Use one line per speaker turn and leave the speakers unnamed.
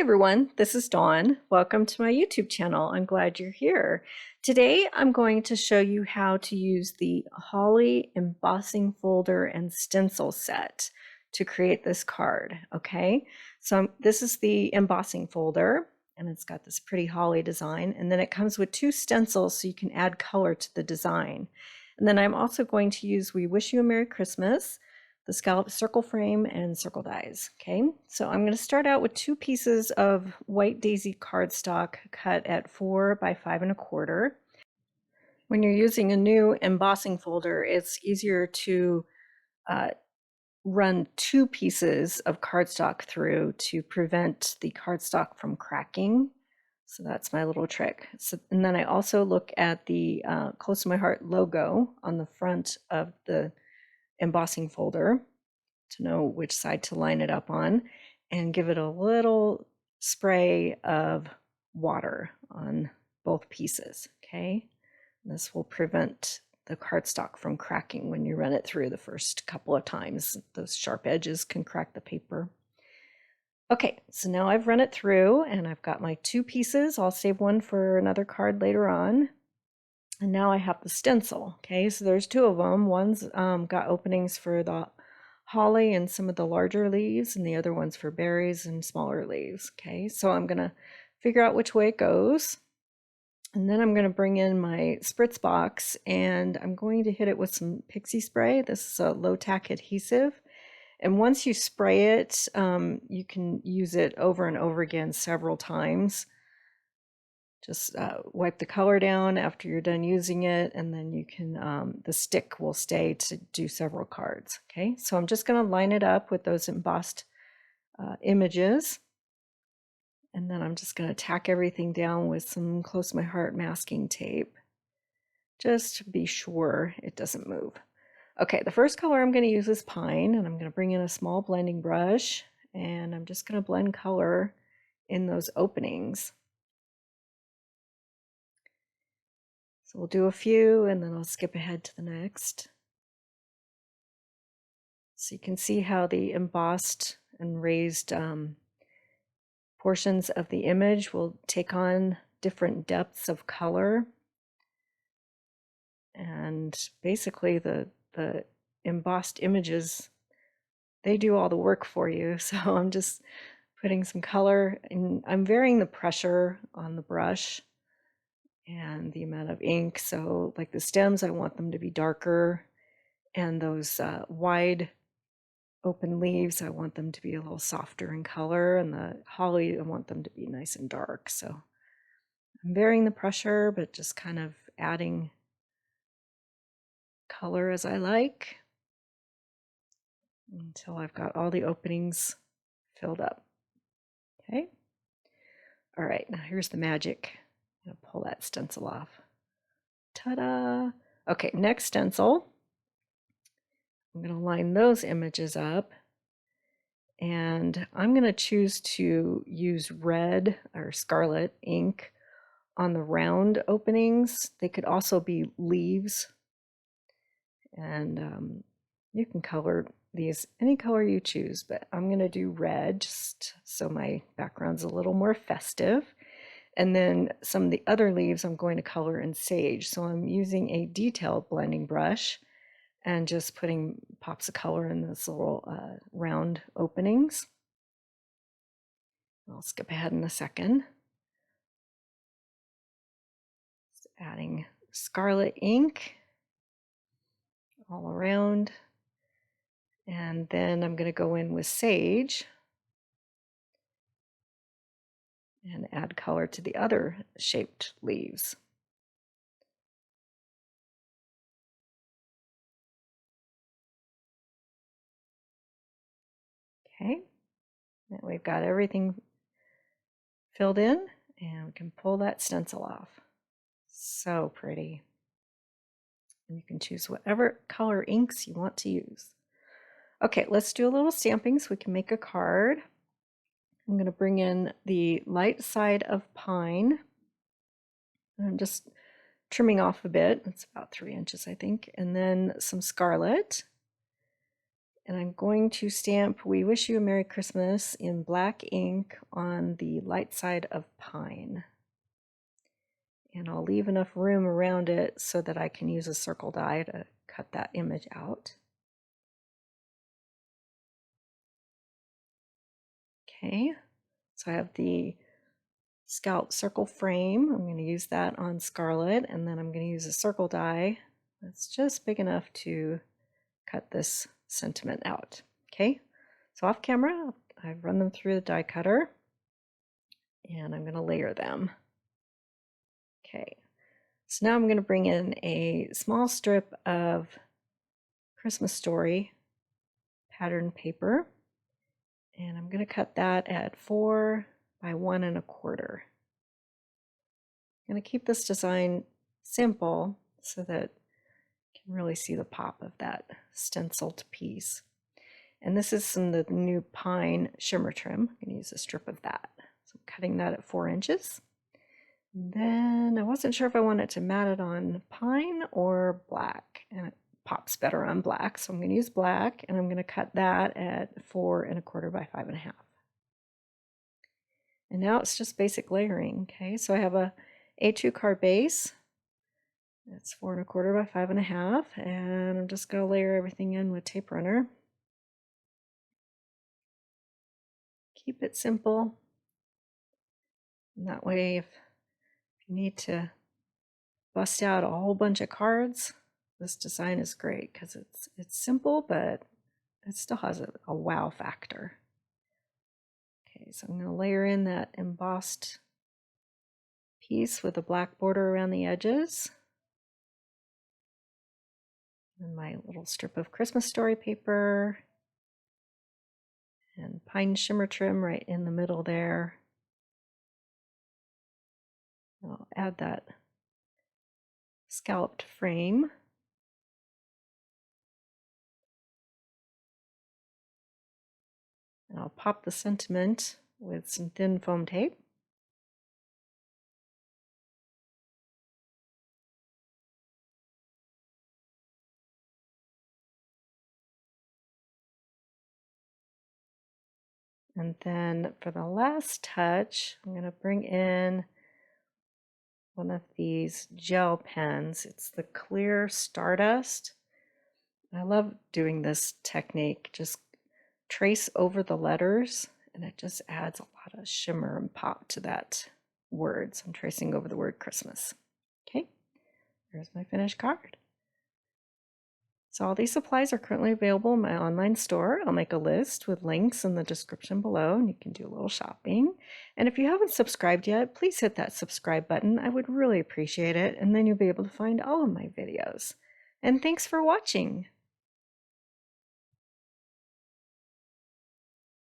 everyone, this is Dawn. Welcome to my YouTube channel. I'm glad you're here. Today I'm going to show you how to use the Holly embossing folder and stencil set to create this card, okay? So this is the embossing folder and it's got this pretty holly design, and then it comes with two stencils so you can add color to the design. And then I'm also going to use We Wish You a Merry Christmas, the scallop circle frame, and circle dies. Okay, so I'm going to start out with two pieces of white daisy cardstock cut at 4 by 5 1/4. When you're using a new embossing folder, it's easier to run two pieces of cardstock through to prevent the cardstock from cracking. So that's my little trick. So, and then I also look at the Close to My Heart logo on the front of the embossing folder to know which side to line it up on, and give it a little spray of water on both pieces. Okay, this will prevent the cardstock from cracking when you run it through the first couple of times. Those sharp edges can crack the paper. Okay, so now I've run it through and I've got my two pieces. I'll save one for another card later on. And now I have the stencil. Okay, so there's two of them. One's got openings for the holly and some of the larger leaves, and the other one's for berries and smaller leaves. Okay, so I'm gonna figure out which way it goes. And then I'm gonna bring in my spritz box and I'm going to hit it with some pixie spray. This is a low tack adhesive. And once you spray it, you can use it over and over again several times. Just wipe the color down after you're done using it, and then you can, the stick will stay to do several cards. Okay, so I'm just going to line it up with those embossed images, and then I'm just going to tack everything down with some Close to My Heart masking tape, just to be sure it doesn't move. Okay, the first color I'm going to use is pine, and I'm going to bring in a small blending brush, and I'm just going to blend color in those openings. So we'll do a few and then I'll skip ahead to the next. So you can see how the embossed and raised portions of the image will take on different depths of color. And basically the embossed images, they do all the work for you. So I'm just putting some color, and I'm varying the pressure on the brush and the amount of ink. So like the stems, I want them to be darker, and those wide open leaves, I want them to be a little softer in color, and the holly, I want them to be nice and dark. So I'm varying the pressure, but just kind of adding color as I like until I've got all the openings filled up. Okay. All right, now here's the magic. I'm gonna pull that stencil off. Ta-da! Okay, next stencil. I'm going to line those images up, and I'm going to choose to use red or scarlet ink on the round openings. They could also be leaves, and you can color these any color you choose, but I'm going to do red just so my background's a little more festive. And then some of the other leaves I'm going to color in sage. So I'm using a detailed blending brush and just putting pops of color in those little round openings. I'll skip ahead in a second. Just adding scarlet ink all around. And then I'm going to go in with sage and add color to the other shaped leaves. Okay, now we've got everything filled in, and we can pull that stencil off. So pretty. And you can choose whatever color inks you want to use. Okay, let's do a little stamping so we can make a card. I'm going to bring in the light side of pine. I'm just trimming off a bit. It's about 3 inches, I think. And then some scarlet. And I'm going to stamp "We Wish You a Merry Christmas" in black ink on the light side of pine. And I'll leave enough room around it so that I can use a circle die to cut that image out. Okay, so I have the scallop circle frame. I'm going to use that on scarlet, and then I'm going to use a circle die that's just big enough to cut this sentiment out. Okay, so off camera, I've run them through the die cutter, and I'm going to layer them. Okay, so now I'm going to bring in a small strip of Christmas Story pattern paper, and I'm going to cut that at 4 by 1 1/4. I'm going to keep this design simple so that you can really see the pop of that stenciled piece. And this is some of the new pine shimmer trim. I'm going to use a strip of that. So I'm cutting that at 4 inches. Then I wasn't sure if I wanted to mat it on pine or black, and it pops better on black. So I'm going to use black, and I'm going to cut that at 4 1/4 by 5 1/2. And now it's just basic layering. Okay, so I have a A2 card base. It's 4 1/4 by 5 1/2, and I'm just going to layer everything in with tape runner. Keep it simple. And that way, if you need to bust out a whole bunch of cards, this design is great because it's simple, but it still has a wow factor. Okay, so I'm going to layer in that embossed piece with a black border around the edges. And my little strip of Christmas Story paper. And pine shimmer trim right in the middle there. I'll add that scalloped frame. And I'll pop the sentiment with some thin foam tape. And then for the last touch, I'm going to bring in one of these gel pens. It's the clear Stardust. I love doing this technique. Just trace over the letters, and it just adds a lot of shimmer and pop to that word. So I'm tracing over the word Christmas. Okay, there's my finished card. So all these supplies are currently available in my online store. I'll make a list with links in the description below, and you can do a little shopping. And if you haven't subscribed yet, please hit that subscribe button. I would really appreciate it, and then you'll be able to find all of my videos. And thanks for watching.